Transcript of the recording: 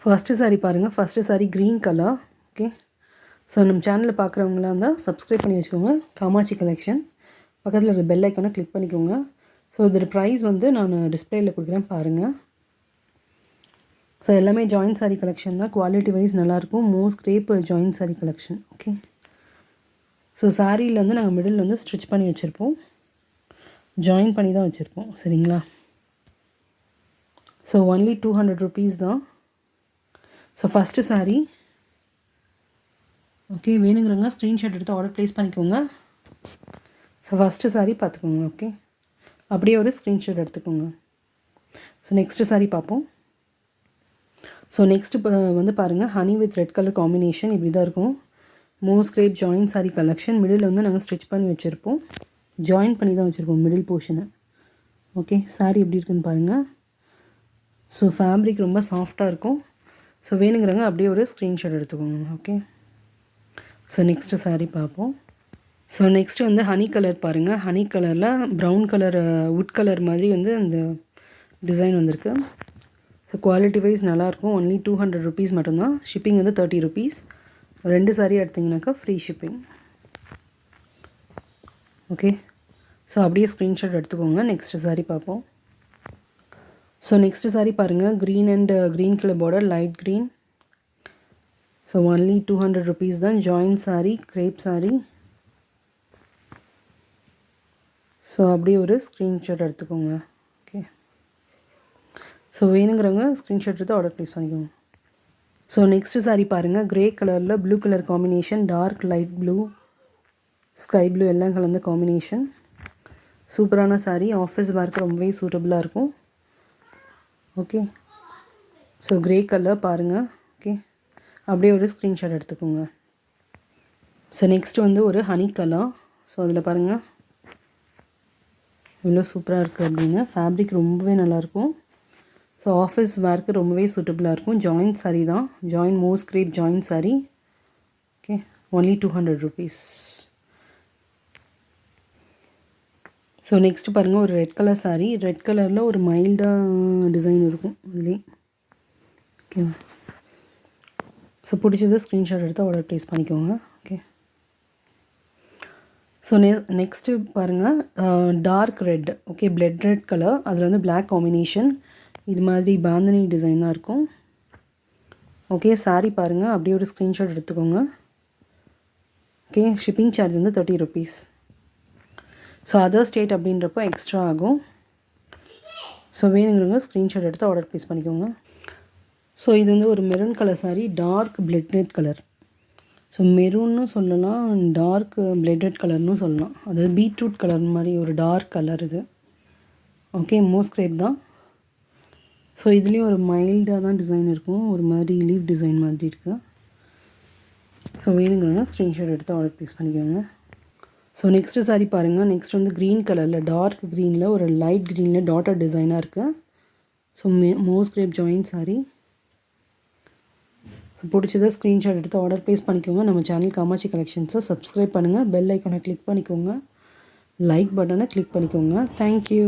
First sari பாருங்கள். First sari green colour. Okay, so நம்ம சேனலில் பார்க்குறவங்களா இருந்தால் சப்ஸ்கிரைப் பண்ணி வச்சுக்கோங்க. காமாட்சி கலெக்ஷன் பக்கத்தில் இருக்கிற பெல் ஐக்கானை கிளிக் பண்ணிக்கோங்க. ஸோ இதோட ப்ரைஸ் வந்து நான் டிஸ்பிளேயில் கொடுக்குறேன் பாருங்கள். ஸோ எல்லாமே ஜாயின்ட் சாரீ கலெக்ஷன் தான். குவாலிட்டி வைஸ் நல்லாயிருக்கும். Most crepe joint sari collection. Okay, so சாரியில் வந்து நாங்கள் மிடில் வந்து ஸ்டிச் பண்ணி வச்சுருப்போம், ஜாயின் பண்ணி தான் வச்சுருப்போம். சரிங்களா? ஸோ ஒன்லி 200 rupees தான். So first sari. ஓகே, வேணுங்கிறவங்க ஸ்க்ரீன்ஷாட் எடுத்து ஆர்டர் ப்ளேஸ் பண்ணிக்கோங்க. ஸோ ஃபஸ்ட்டு சாரீ பார்த்துக்கோங்க. ஓகே, அப்படியே ஒரு ஸ்க்ரீன்ஷாட் எடுத்துக்கோங்க. ஸோ நெக்ஸ்ட்டு சாரீ பார்ப்போம். ஸோ நெக்ஸ்ட்டு வந்து பாருங்கள், honey with red colour combination இப்படி தான் இருக்கும். Most great join sari collection. Middle வந்து நாங்கள் ஸ்டிச் பண்ணி வச்சுருப்போம், ஜாயின் பண்ணி தான் வச்சுருப்போம் மிடில் போர்ஷனை. ஓகே, சாரீ எப்படி இருக்குன்னு பாருங்கள். ஸோ ஃபேப்ரிக் ரொம்ப சாஃப்டாக இருக்கும். ஸோ வேணுங்கிறவங்க அப்படியே ஒரு ஸ்க்ரீன்ஷாட் எடுத்துக்கோங்க. ஓகே, ஸோ நெக்ஸ்ட்டு சாரீ பார்ப்போம். ஸோ நெக்ஸ்ட்டு வந்து ஹனி கலர் பாருங்கள். ஹனி கலரில் ப்ரௌன் கலர் வுட் கலர் மாதிரி வந்து அந்த டிசைன் வந்திருக்கு. ஸோ குவாலிட்டி வைஸ் நல்லாயிருக்கும். ஒன்லி 200 rupees மட்டும்தான். ஷிப்பிங் வந்து 30 rupees. 2 சாரீ எடுத்திங்கனாக்கா ஃப்ரீ ஷிப்பிங். ஓகே, ஸோ அப்படியே ஸ்க்ரீன்ஷாட் எடுத்துக்கோங்க. நெக்ஸ்ட்டு சாரீ பார்ப்போம். ஸோ நெக்ஸ்ட்டு சாரீ பாருங்கள். Green and green colour border, light green. So only 200 rupees தான். ஜாயின் சாரீ, க்ரேப் சாரீ. ஸோ அப்படியே ஒரு ஸ்க்ரீன்ஷாட் எடுத்துக்கோங்க. ஓகே, ஸோ வேணுங்கிறவங்க ஸ்க்ரீன்ஷாட் எடுத்து ஆர்டர் ப்ளேஸ் பண்ணிக்கோங்க. ஸோ நெக்ஸ்ட்டு சாரீ பாருங்கள். க்ரே கலரில் blue colour combination, dark light blue, sky blue எல்லாம் கலந்த காம்பினேஷன். சூப்பரான சாரீ. ஆஃபீஸ் வேர்க்கு ரொம்பவே சூட்டபுளாக இருக்கும். ஓகே, ஸோ க்ரே கலர் பாருங்கள். ஓகே, அப்படியே ஒரு ஸ்க்ரீன்ஷாட் எடுத்துக்கோங்க. ஸோ நெக்ஸ்ட்டு வந்து ஒரு ஹனி கலர். ஸோ அதில் பாருங்கள் இவ்வளோ சூப்பராக இருக்குது அப்படின்னு. ஃபேப்ரிக் ரொம்பவே நல்லாயிருக்கும். ஸோ ஆஃபீஸ் வேர்க்கு ரொம்பவே சூட்டபுளாக இருக்கும். ஜாயின்ட் சாரீ தான். Join most crepe joint sari. Okay, only 200 rupees. So next பாருங்கள், ஒரு ரெட் கலர் சாரீ. ரெட் கலரில் ஒரு மைல்டாக டிசைன் இருக்கும் அதுலேயே. ஓகே, ஸோ பிடிச்சது ஸ்க்ரீன்ஷாட் எடுத்து ஆர்டர் ப்ளேஸ் பண்ணிக்கோங்க. ஓகே, ஸோ நெக்ஸ்ட்டு பாருங்கள், dark red. Okay, blood red colour. அதில் வந்து பிளாக் காம்பினேஷன். இது மாதிரி பாந்தினி டிசைன் தான் இருக்கும். ஓகே, சாரீ பாருங்கள். அப்படியே ஒரு ஸ்க்ரீன்ஷாட் எடுத்துக்கோங்க. ஓகே, ஷிப்பிங் சார்ஜ் வந்து 30 rupees. ஸோ அதர் ஸ்டேட் அப்படின்றப்போ எக்ஸ்ட்ரா ஆகும். ஸோ வேணுங்கிறவங்க ஸ்க்ரீன்ஷாட் எடுத்து ஆர்டர் ப்ளேஸ் பண்ணிக்கோங்க. ஸோ இது வந்து ஒரு maroon colour sari, dark blood red colour. So மெரூன்னு சொல்லலாம், டார்க் பிளட் ரெட் கலர்னு சொல்லலாம். அதாவது பீட்ரூட் கலர் மாதிரி ஒரு டார்க் கலர் இது. ஓகே, மோஸ்ட் கிரேப் தான். ஸோ இதுலேயும் ஒரு மைல்டாக தான் டிசைன் இருக்கும், ஒரு மாதிரி லீவ் டிசைன் மாதிரி இருக்குது. ஸோ வேணுங்கிறவங்க ஸ்க்ரீன்ஷாட் எடுத்து ஆர்டர் ப்ளேஸ் பண்ணிக்கோங்க. ஸோ நெக்ஸ்ட்டு சாரீ பாருங்கள். நெக்ஸ்ட் வந்து க்ரீன் கலரில், டார்க் க்ரீனில் ஒரு லைட் க்ரீனில் டாட்டர் டிசைனாக இருக்குது. So most crepe join sari. So பிடிச்சதை ஸ்க்ரீன்ஷாட் எடுத்து ஆர்டர் ப்ளேஸ் பண்ணிக்கோங்க. நம்ம சேனல் காமாட்சி கலெக்ஷன்ஸை சப்ஸ்கிரைப் பண்ணுங்கள். பெல் ஐக்கானை கிளிக் பண்ணிக்கோங்க. லைக் பட்டனை கிளிக் பண்ணிக்கோங்க. தேங்க்யூ.